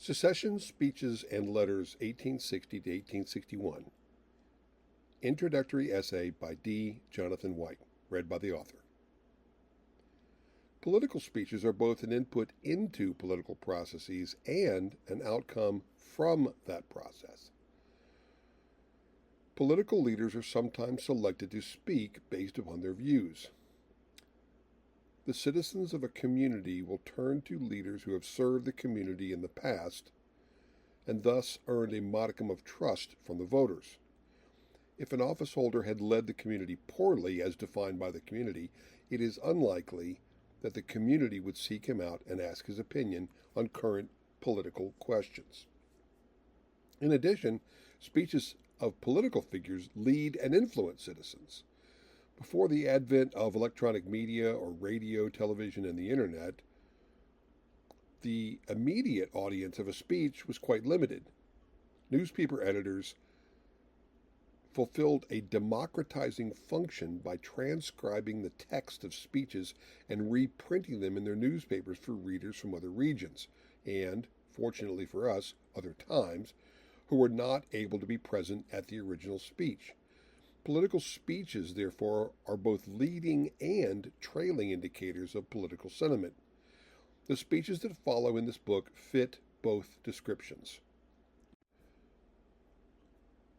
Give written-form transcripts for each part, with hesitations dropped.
Secession Speeches and Letters 1860 to 1861. Introductory Essay by D. Jonathan White, read by the author. Political speeches are both an input into political processes and an outcome from that process. Political leaders are sometimes selected to speak based upon their views. The citizens of a community will turn to leaders who have served the community in the past and thus earned a modicum of trust from the voters. If an officeholder had led the community poorly as defined by the community, it is unlikely that the community would seek him out and ask his opinion on current political questions. In addition, speeches of political figures lead and influence citizens. Before the advent of electronic media or radio, television, and the internet, the immediate audience of a speech was quite limited. Newspaper editors fulfilled a democratizing function by transcribing the text of speeches and reprinting them in their newspapers for readers from other regions, and, fortunately for us, other times, who were not able to be present at the original speech. Political speeches, therefore, are both leading and trailing indicators of political sentiment. The speeches that follow in this book fit both descriptions.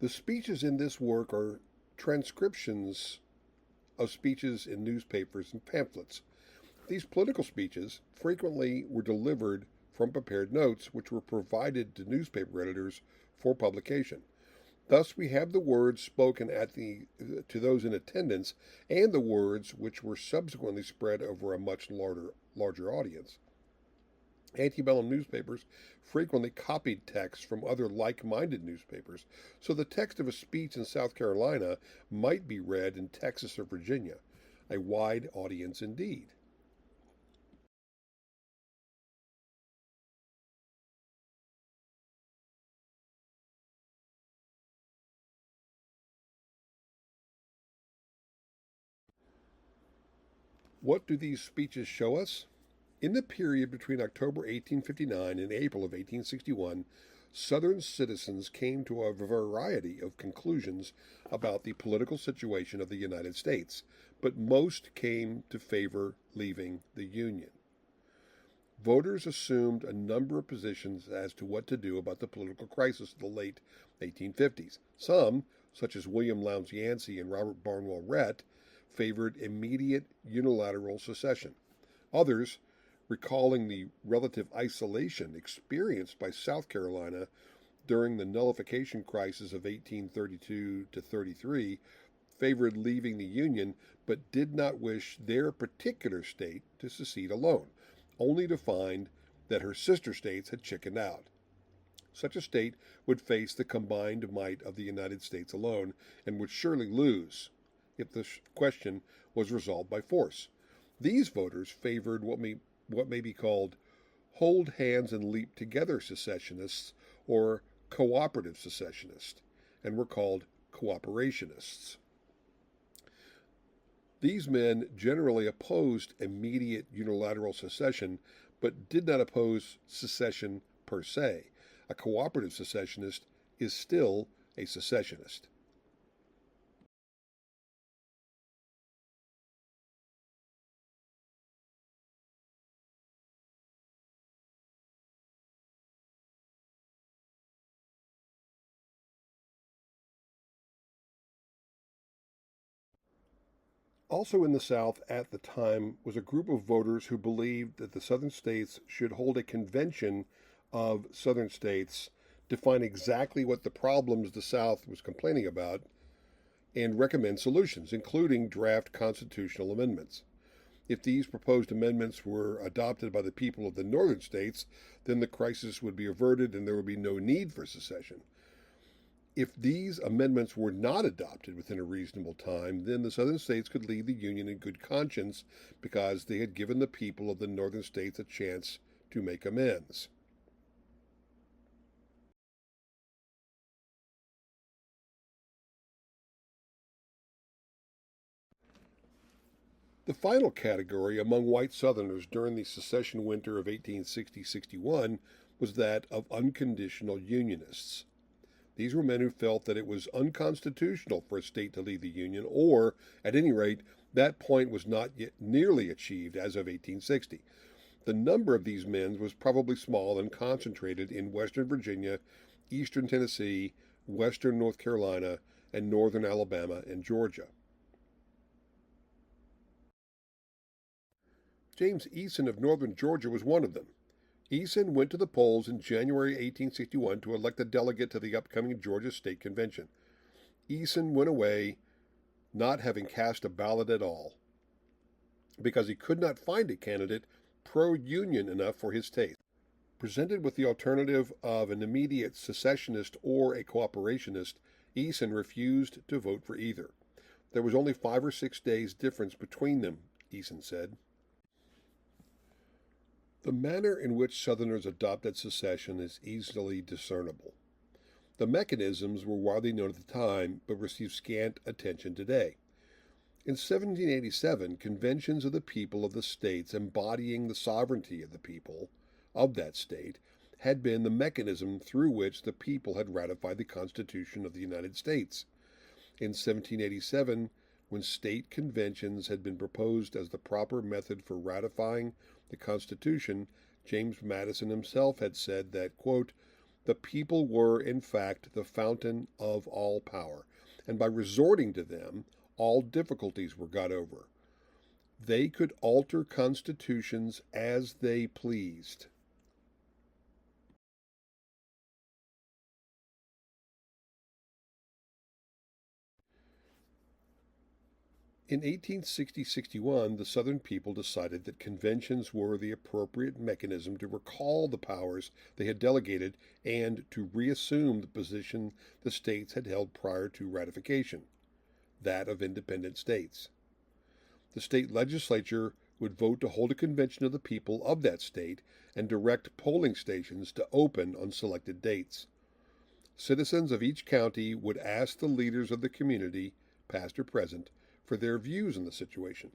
The speeches in this work are transcriptions of speeches in newspapers and pamphlets. These political speeches frequently were delivered from prepared notes, which were provided to newspaper editors for publication. Thus, we have the words spoken to those in attendance and the words which were subsequently spread over a much larger audience. Antebellum newspapers frequently copied texts from other like-minded newspapers, so the text of a speech in South Carolina might be read in Texas or Virginia, a wide audience indeed. What do these speeches show us? In the period between October 1859 and April of 1861, Southern citizens came to a variety of conclusions about the political situation of the United States, but most came to favor leaving the Union. Voters assumed a number of positions as to what to do about the political crisis of the late 1850s. Some, such as William Lowndes Yancey and Robert Barnwell Rhett, favored immediate unilateral secession. Others, recalling the relative isolation experienced by South Carolina during the nullification crisis of 1832 to 33, favored leaving the Union but did not wish their particular state to secede alone, only to find that her sister states had chickened out. Such a state would face the combined might of the United States alone and would surely lose if the question was resolved by force. These voters favored what may be called hold hands and leap together secessionists or cooperative secessionists, and were called cooperationists. These men generally opposed immediate unilateral secession, but did not oppose secession per se. A cooperative secessionist is still a secessionist. Also in the South at the time was a group of voters who believed that the Southern states should hold a convention of Southern states, define exactly what the problems the South was complaining about, and recommend solutions, including draft constitutional amendments. If these proposed amendments were adopted by the people of the northern states, then the crisis would be averted and there would be no need for secession. If these amendments were not adopted within a reasonable time, then the southern states could leave the Union in good conscience because they had given the people of the northern states a chance to make amends. The final category among white Southerners during the secession winter of 1860-61 was that of unconditional Unionists. These were men who felt that it was unconstitutional for a state to leave the Union, or, at any rate, that point was not yet nearly achieved as of 1860. The number of these men was probably small and concentrated in western Virginia, eastern Tennessee, western North Carolina, and northern Alabama and Georgia. James Eason of northern Georgia was one of them. Eason went to the polls in January 1861 to elect a delegate to the upcoming Georgia State Convention. Eason went away not having cast a ballot at all because he could not find a candidate pro-Union enough for his taste. Presented with the alternative of an immediate secessionist or a cooperationist, Eason refused to vote for either. There was only 5 or 6 days difference between them, Eason said. The manner in which Southerners adopted secession is easily discernible. The mechanisms were widely known at the time, but receive scant attention today. In 1787, conventions of the people of the states embodying the sovereignty of the people of that state had been the mechanism through which the people had ratified the Constitution of the United States. In 1787, when state conventions had been proposed as the proper method for ratifying the Constitution, James Madison himself had said that, quote, the people were, in fact, the fountain of all power, and by resorting to them, all difficulties were got over. They could alter constitutions as they pleased. In 1860-61, the Southern people decided that conventions were the appropriate mechanism to recall the powers they had delegated and to reassume the position the states had held prior to ratification, that of independent states. The state legislature would vote to hold a convention of the people of that state and direct polling stations to open on selected dates. Citizens of each county would ask the leaders of the community, past or present, for their views on the situation.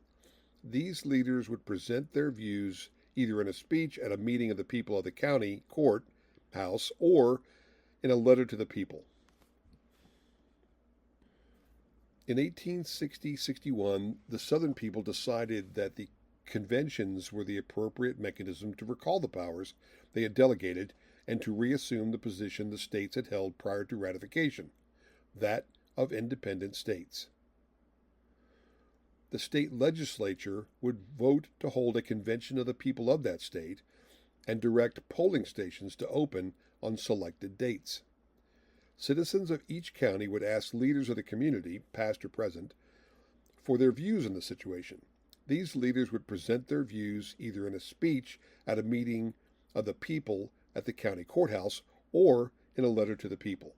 These leaders would present their views either in a speech at a meeting of the people of the county court house or in a letter to the people. In 1860-61, the Southern people decided that the conventions were the appropriate mechanism to recall the powers they had delegated and to reassume the position the states had held prior to ratification, that of independent states. The state legislature would vote to hold a convention of the people of that state and direct polling stations to open on selected dates. Citizens of each county would ask leaders of the community, past or present, for their views on the situation. These leaders would present their views either in a speech at a meeting of the people at the county courthouse or in a letter to the people.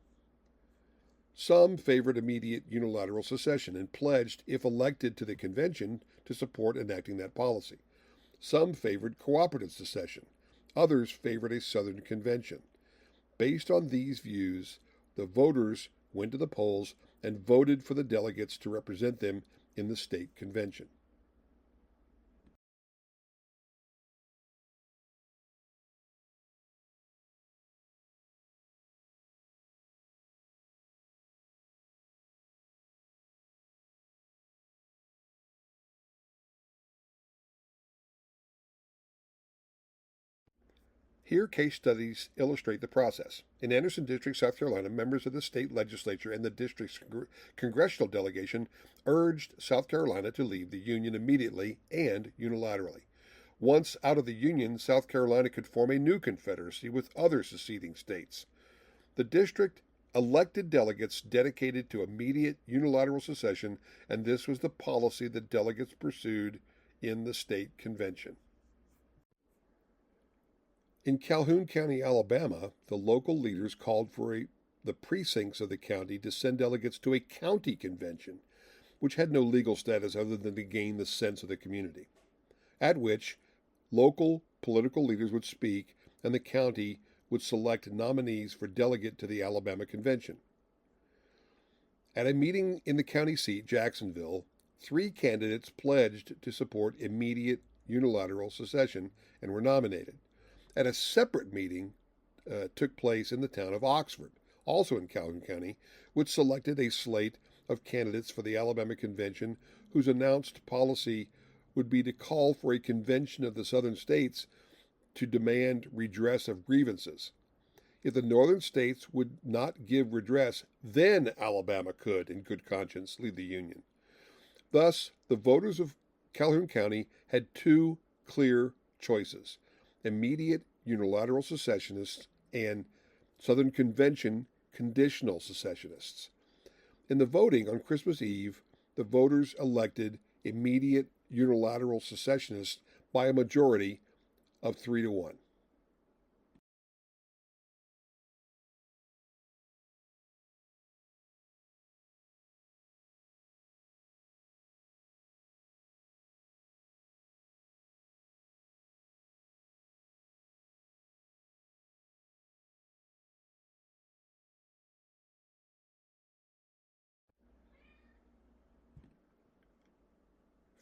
Some favored immediate unilateral secession and pledged, if elected to the convention, to support enacting that policy. Some favored cooperative secession. Others favored a Southern convention. Based on these views, the voters went to the polls and voted for the delegates to represent them in the state convention. Here, case studies illustrate the process. In Anderson District, South Carolina, members of the state legislature and the district's congressional delegation urged South Carolina to leave the Union immediately and unilaterally. Once out of the Union, South Carolina could form a new confederacy with other seceding states. The district elected delegates dedicated to immediate unilateral secession, and this was the policy the delegates pursued in the state convention. In Calhoun County, Alabama, the local leaders called for the precincts of the county to send delegates to a county convention, which had no legal status other than to gain the sense of the community, at which local political leaders would speak and the county would select nominees for delegate to the Alabama convention. At a meeting in the county seat, Jacksonville, 3 candidates pledged to support immediate unilateral secession and were nominated. At a separate meeting, took place in the town of Oxford, also in Calhoun County, which selected a slate of candidates for the Alabama Convention whose announced policy would be to call for a convention of the southern states to demand redress of grievances. If the northern states would not give redress, then Alabama could, in good conscience, leave the Union. Thus, the voters of Calhoun County had two clear choices: immediate unilateral secessionists and Southern Convention conditional secessionists. In the voting on Christmas Eve, the voters elected immediate unilateral secessionists by a majority of 3-1.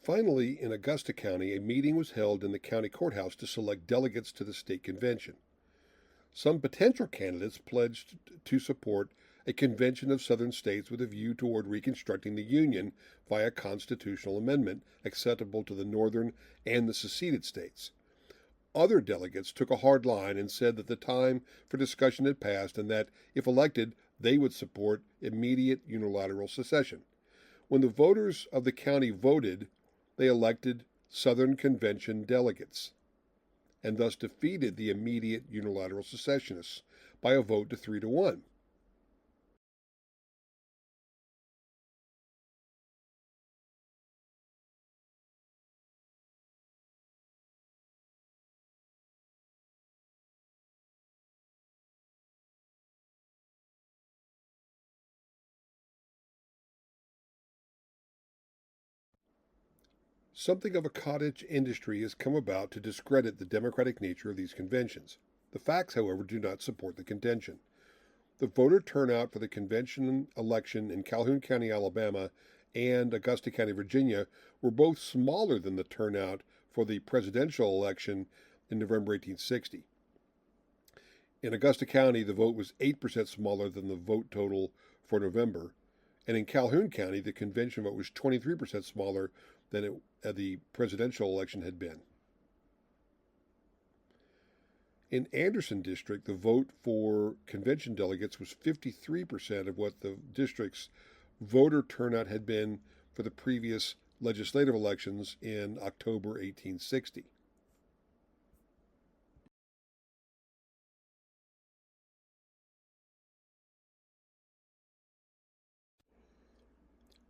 Finally, in Augusta County, a meeting was held in the county courthouse to select delegates to the state convention. Some potential candidates pledged to support a convention of southern states with a view toward reconstructing the Union via constitutional amendment acceptable to the northern and the seceded states. Other delegates took a hard line and said that the time for discussion had passed and that, if elected, they would support immediate unilateral secession. When the voters of the county voted, they elected Southern Convention delegates and thus defeated the immediate unilateral secessionists by a vote to 3-1. Something of a cottage industry has come about to discredit the democratic nature of these conventions. The facts, however, do not support the contention. The voter turnout for the convention election in Calhoun County, Alabama, and Augusta County, Virginia, were both smaller than the turnout for the presidential election in November 1860. In Augusta County, the vote was 8% smaller than the vote total for November, and in Calhoun County, the convention vote was 23% smaller than the presidential election had been. In Anderson District, the vote for convention delegates was 53% of what the district's voter turnout had been for the previous legislative elections in October 1860.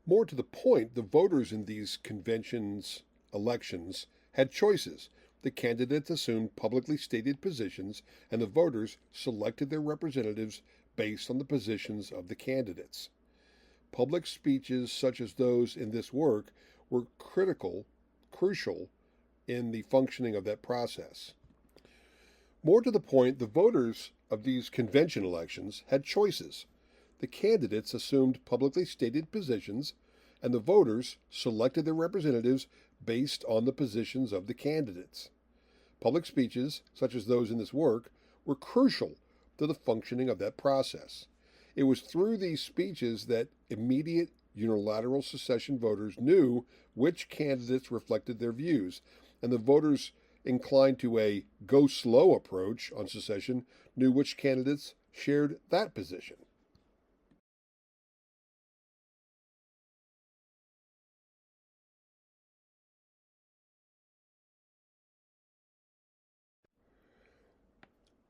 More to the point, the voters in these conventions elections had choices. The candidates assumed publicly stated positions, and the voters selected their representatives based on the positions of the candidates. Public speeches such as those in this work were crucial in the functioning of that process. More to the point, the voters of these convention elections had choices. The candidates assumed publicly stated positions, and the voters selected their representatives based on the positions of the candidates. Public speeches, such as those in this work, were crucial to the functioning of that process. It was through these speeches that immediate unilateral secession voters knew which candidates reflected their views, and the voters inclined to a go slow approach on secession knew which candidates shared that position.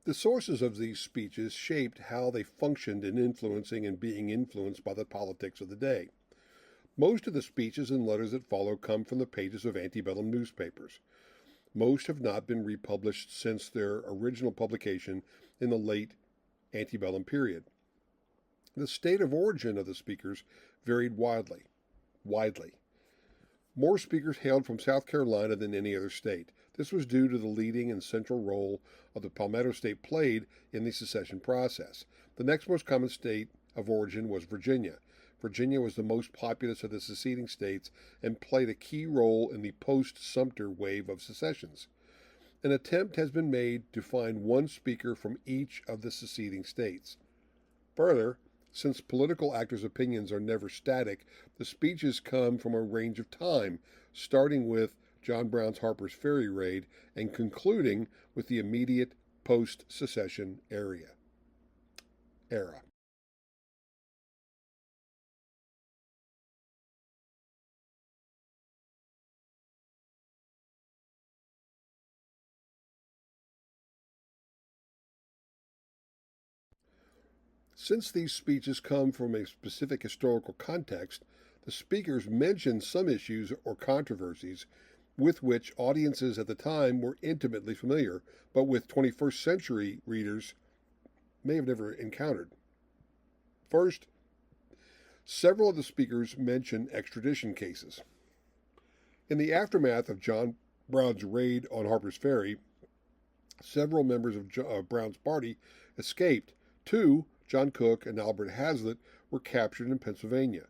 The sources of these speeches shaped how they functioned in influencing and being influenced by the politics of the day. Most of the speeches and letters that follow come from the pages of antebellum newspapers. Most have not been republished since their original publication in the late antebellum period. The state of origin of the speakers varied widely. More speakers hailed from South Carolina than any other state. This was due to the leading and central role of the Palmetto State played in the secession process. The next most common state of origin was Virginia. Virginia was the most populous of the seceding states and played a key role in the post-Sumter wave of secessions. An attempt has been made to find one speaker from each of the seceding states. Further, since political actors' opinions are never static, the speeches come from a range of time, starting with John Brown's Harper's Ferry raid and concluding with the immediate post-secession era. Since these speeches come from a specific historical context, the speakers mention some issues or controversies with which audiences at the time were intimately familiar, but with 21st century readers may have never encountered. First, several of the speakers mention extradition cases. In the aftermath of John Brown's raid on Harper's Ferry, several members of Brown's party escaped. Two, John Cook and Albert Hazlitt, were captured in Pennsylvania.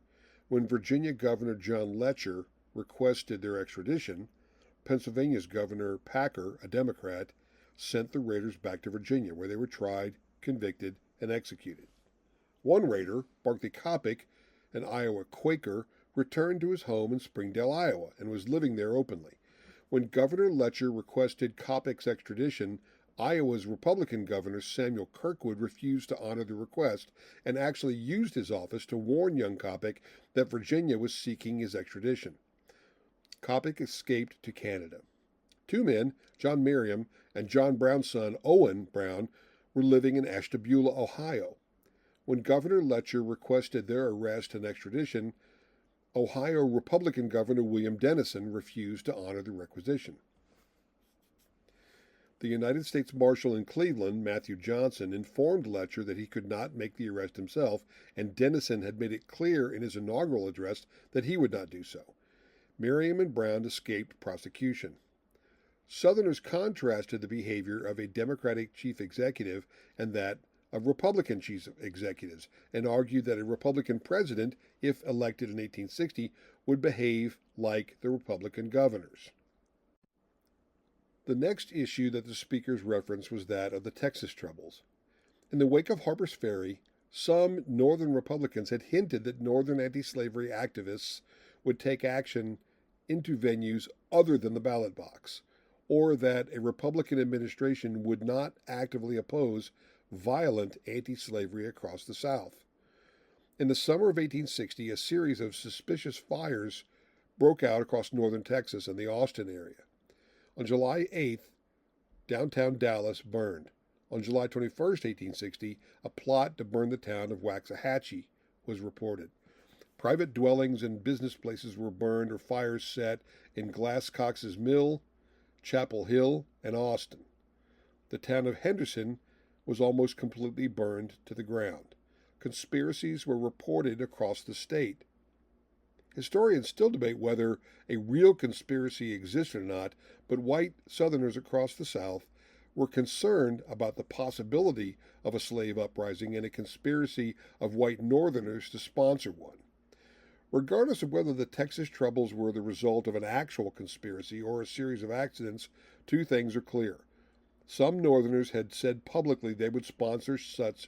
When Virginia Governor John Letcher requested their extradition, Pennsylvania's Governor Packer, a Democrat, sent the raiders back to Virginia, where they were tried, convicted, and executed. One raider, Barclay Coppock, an Iowa Quaker, returned to his home in Springdale, Iowa, and was living there openly. When Governor Letcher requested Coppock's extradition, Iowa's Republican Governor Samuel Kirkwood refused to honor the request and actually used his office to warn young Coppock that Virginia was seeking his extradition. Coppock escaped to Canada. Two men, John Merriam and John Brown's son, Owen Brown, were living in Ashtabula, Ohio. When Governor Letcher requested their arrest and extradition, Ohio Republican Governor William Dennison refused to honor the requisition. The United States Marshal in Cleveland, Matthew Johnson, informed Letcher that he could not make the arrest himself, and Dennison had made it clear in his inaugural address that he would not do so. Merriam and Brown escaped prosecution. Southerners contrasted the behavior of a Democratic chief executive and that of Republican chief executives, and argued that a Republican president, if elected in 1860, would behave like the Republican governors. The next issue that the speakers referenced was that of the Texas Troubles. In the wake of Harper's Ferry, some Northern Republicans had hinted that Northern anti-slavery activists would take action into venues other than the ballot box, or that a Republican administration would not actively oppose violent anti-slavery across the South. In the summer of 1860, a series of suspicious fires broke out across northern Texas and the Austin area. On July 8th, downtown Dallas burned. On July 21st, 1860, a plot to burn the town of Waxahachie was reported. Private dwellings and business places were burned or fires set in Glasscox's Mill, Chapel Hill, and Austin. The town of Henderson was almost completely burned to the ground. Conspiracies were reported across the state. Historians still debate whether a real conspiracy existed or not, but white Southerners across the South were concerned about the possibility of a slave uprising and a conspiracy of white Northerners to sponsor one. Regardless of whether the Texas Troubles were the result of an actual conspiracy or a series of accidents, two things are clear. Some Northerners had said publicly they would sponsor such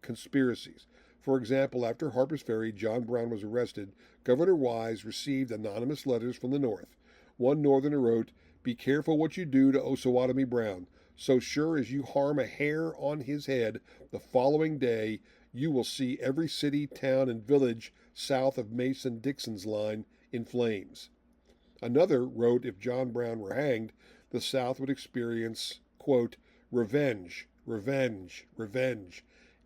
conspiracies. For example, after Harper's Ferry, John Brown was arrested, Governor Wise received anonymous letters from the North. One Northerner wrote, "Be careful what you do to Osawatomie Brown. So sure as you harm a hair on his head, the following day you will see every city, town, and village south of Mason-Dixon's line in flames." Another wrote if John Brown were hanged, the South would experience, quote, "revenge, revenge, revenge.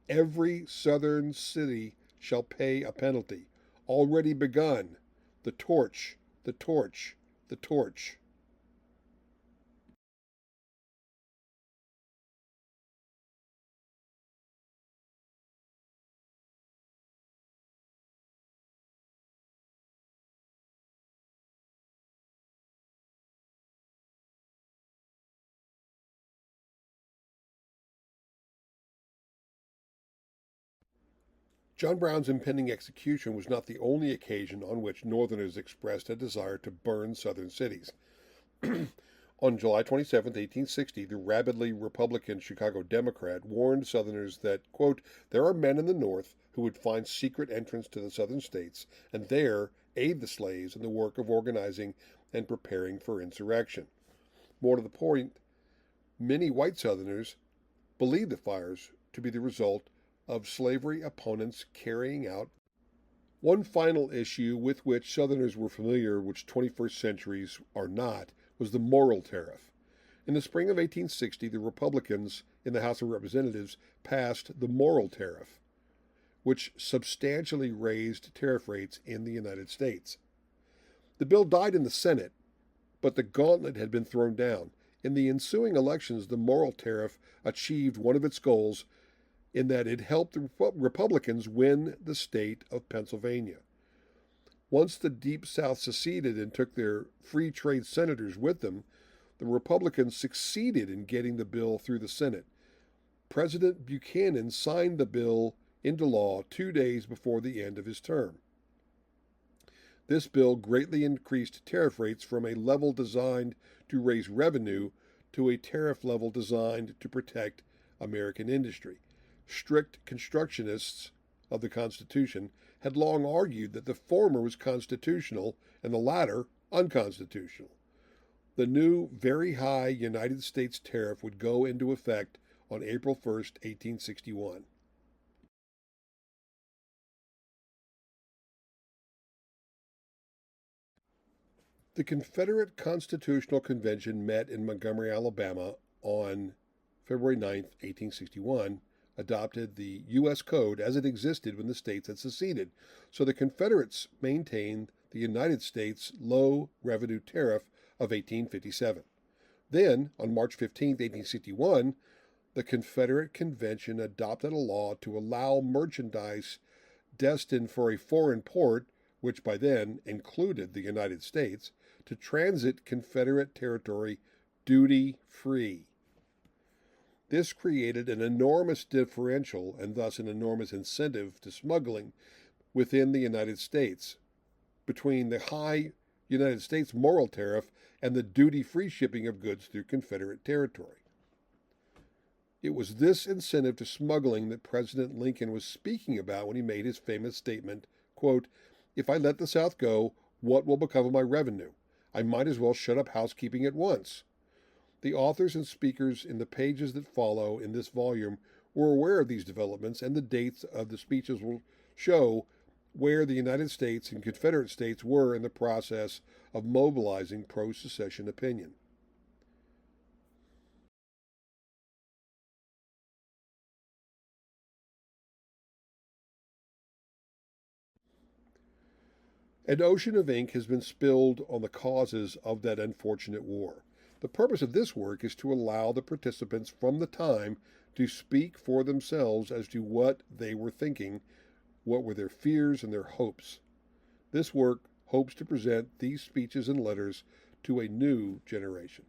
Every Southern city shall pay a penalty. Already begun. The torch, the torch, the torch." John Brown's impending execution was not the only occasion on which Northerners expressed a desire to burn Southern cities. On July 27, 1860, the rabidly Republican Chicago Democrat warned Southerners that, quote, there are men in the North who would find secret entrance to the Southern states and there aid the slaves in the work of organizing and preparing for insurrection. More to the point, many white Southerners believed the fires to be the result of slavery opponents carrying out. One final issue with which Southerners were familiar, which 21st centuries are not, was the Morrill Tariff. In the spring of 1860, the Republicans in the House of Representatives passed the Morrill Tariff, which substantially raised tariff rates in the United States. The bill died in the Senate, but the gauntlet had been thrown down. In the ensuing elections, the Morrill Tariff achieved one of its goals in that it helped the Republicans win the state of Pennsylvania. Once the Deep South seceded and took their free trade senators with them, the Republicans succeeded in getting the bill through the Senate. President Buchanan signed the bill into law 2 days before the end of his term. This bill greatly increased tariff rates from a level designed to raise revenue to a tariff level designed to protect American industry. Strict constructionists of the Constitution had long argued that the former was constitutional and the latter unconstitutional. The new, very high United States tariff would go into effect on April 1, 1861. The Confederate Constitutional Convention met in Montgomery, Alabama on February 9, 1861, adopted the U.S. Code as it existed when the states had seceded. So the Confederates maintained the United States low revenue tariff of 1857. Then, on March 15, 1861, the Confederate Convention adopted a law to allow merchandise destined for a foreign port, which by then included the United States, to transit Confederate territory duty-free. This created an enormous differential and thus an enormous incentive to smuggling within the United States between the high United States Morrill Tariff and the duty-free shipping of goods through Confederate territory. It was this incentive to smuggling that President Lincoln was speaking about when he made his famous statement, quote, if I let the South go, what will become of my revenue? I might as well shut up housekeeping at once. The authors and speakers in the pages that follow in this volume were aware of these developments, and the dates of the speeches will show where the United States and Confederate states were in the process of mobilizing pro-secession opinion. An ocean of ink has been spilled on the causes of that unfortunate war. The purpose of this work is to allow the participants from the time to speak for themselves as to what they were thinking, what were their fears and their hopes. This work hopes to present these speeches and letters to a new generation.